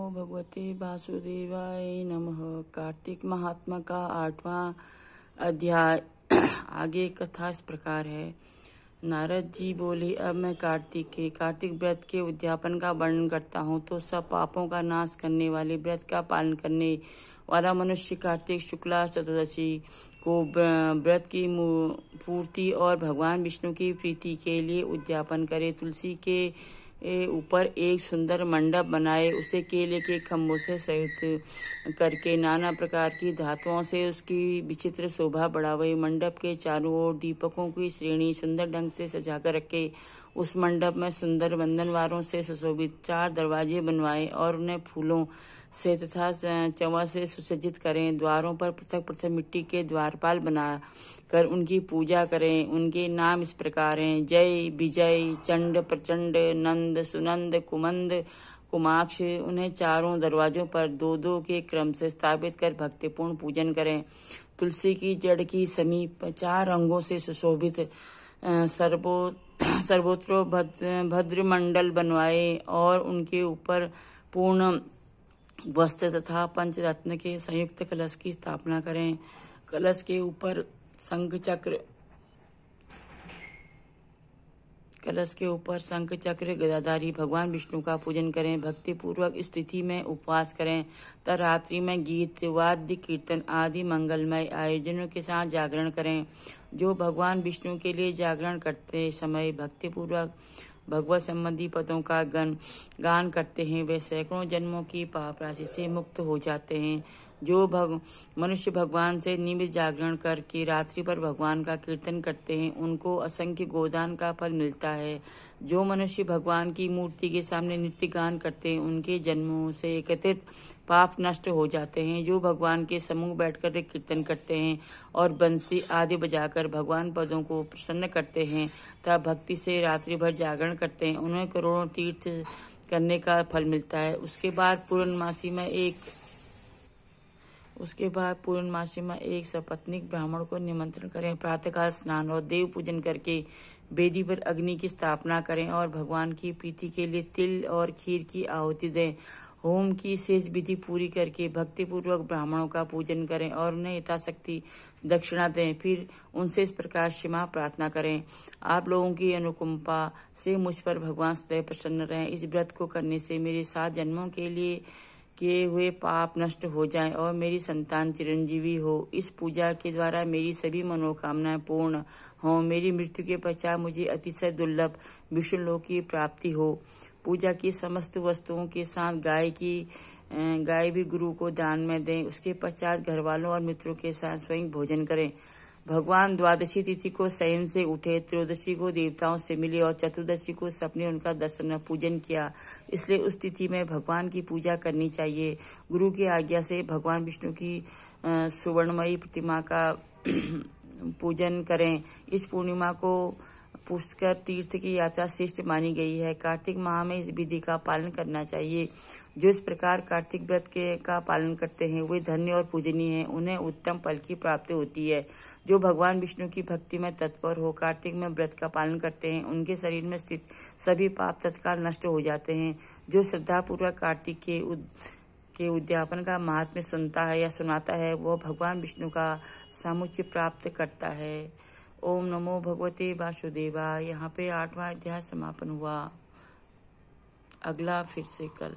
भगवते वासुदेवाय नमः। कार्तिक महात्मा का 8वां अध्याय। आगे कथा इस प्रकार है। नारद जी बोले, अब मैं कार्तिक व्रत के उद्यापन का वर्णन करता हूँ। तो सब पापों का नाश करने वाले व्रत का पालन करने वाला मनुष्य कार्तिक शुक्ला चतुर्दशी को व्रत की पूर्ति और भगवान विष्णु की प्रीति के लिए उद्यापन करे। तुलसी के ऊपर एक सुंदर मंडप बनाए, उसे केले के खम्भों से सहित करके नाना प्रकार की धातुओं से उसकी विचित्र शोभा बढ़ावे। मंडप के चारों ओर दीपकों की श्रेणी सुंदर ढंग से सजाकर रखे। उस मंडप में सुंदर बंधनवारों से सुशोभित 4 दरवाजे बनवाए और उन्हें फूलों से तथा चवा से सुसज्जित करें। द्वारों पर पृथक पृथक मिट्टी के द्वारपाल बना कर उनकी पूजा करें। उनके नाम इस प्रकार हैं: जय, विजय, चंड, प्रचंड, नंद, सुनंद, कुमंद, कुमाक्ष। उन्हें चारों दरवाजों पर 2-2 के क्रम से स्थापित कर भक्तिपूर्ण पूजन करें। तुलसी की जड़ की समीप 4 अंगों से सुशोभित सर्वोत्रो भद्र मंडल बनवाए और उनके ऊपर पूर्ण वस्त्र तथा पंचरत्न के संयुक्त कलश की स्थापना करें। कलश के ऊपर शंख चक्र गदाधारी भगवान विष्णु का पूजन करें। भक्ति पूर्वक स्थिति में उपवास करें तथा रात्रि में गीत, वाद्य, कीर्तन आदि मंगलमय आयोजनों के साथ जागरण करें। जो भगवान विष्णु के लिए जागरण करते समय भक्ति पूर्वक भगवत संबंधी पदों का गान करते हैं, वे सैकड़ों जन्मों की पाप राशि से मुक्त हो जाते हैं। जो मनुष्य भगवान से नियमित जागरण करके रात्रि पर भगवान का कीर्तन करते हैं, उनको असंख्य गोदान का फल मिलता है। जो मनुष्य भगवान की मूर्ति के सामने नित्य गान करते हैं, उनके जन्मों से एकत्रित पाप नष्ट हो जाते हैं। जो भगवान के सम्मुख बैठकर कीर्तन करते हैं और बंसी आदि बजाकर भगवान पदों को प्रसन्न करते हैं तथा भक्ति से रात्रि भर जागरण करते हैं, उन्हें करोड़ों तीर्थ करने का फल मिलता है। उसके बाद पूर्णमासी में एक सपत्नीक ब्राह्मण को निमंत्रण करें। प्रातःकाल स्नान और देव पूजन करके वेदी पर अग्नि की स्थापना करें और भगवान की प्रीति के लिए तिल और खीर की आहुति दें। होम की शेष विधि पूरी करके भक्ति पूर्वक ब्राह्मणों का पूजन करें और उन्हें यथाशक्ति दक्षिणा दें। फिर उनसे इस प्रकार क्षमा प्रार्थना करें: आप लोगों की अनुकंपा से मुझ पर भगवान सदैव प्रसन्न रहें। इस व्रत को करने से मेरे 7 जन्मों के लिए किए हुए पाप नष्ट हो जाएं और मेरी संतान चिरंजीवी हो। इस पूजा के द्वारा मेरी सभी मनोकामनाएं पूर्ण हो। मेरी मृत्यु के पश्चात मुझे अतिशय दुर्लभ विष्णु लोक की प्राप्ति हो। पूजा की समस्त वस्तुओं के साथ गाय भी गुरु को दान में दें। उसके पश्चात घर वालों और मित्रों के साथ स्वयं भोजन करें। भगवान द्वादशी तिथि को शयन से उठे, त्रयोदशी को देवताओं से मिले और चतुर्दशी को सपने उनका दर्शन पूजन किया। इसलिए उस तिथि में भगवान की पूजा करनी चाहिए। गुरु की आज्ञा से भगवान विष्णु की सुवर्णमयी प्रतिमा का पूजन करें। इस पूर्णिमा को पुष्कर तीर्थ की यात्रा श्रेष्ठ मानी गई है। कार्तिक माह में इस विधि का पालन करना चाहिए। जो इस प्रकार कार्तिक व्रत का पालन करते हैं, वे धन्य और पूजनीय हैं। उन्हें उत्तम फल की प्राप्ति होती है। जो भगवान विष्णु की भक्ति में तत्पर हो कार्तिक में व्रत का पालन करते हैं, उनके शरीर में स्थित सभी पाप तत्काल नष्ट हो जाते हैं। जो श्रद्धापूर्वक कार्तिक के उद्यापन का महात्म्य सुनता है या सुनाता है, वह भगवान विष्णु का सामुच्य प्राप्त करता है। ओम नमो भगवते वासुदेवाय। यहाँ पे 8वां अध्याय समापन हुआ। अगला फिर से कल।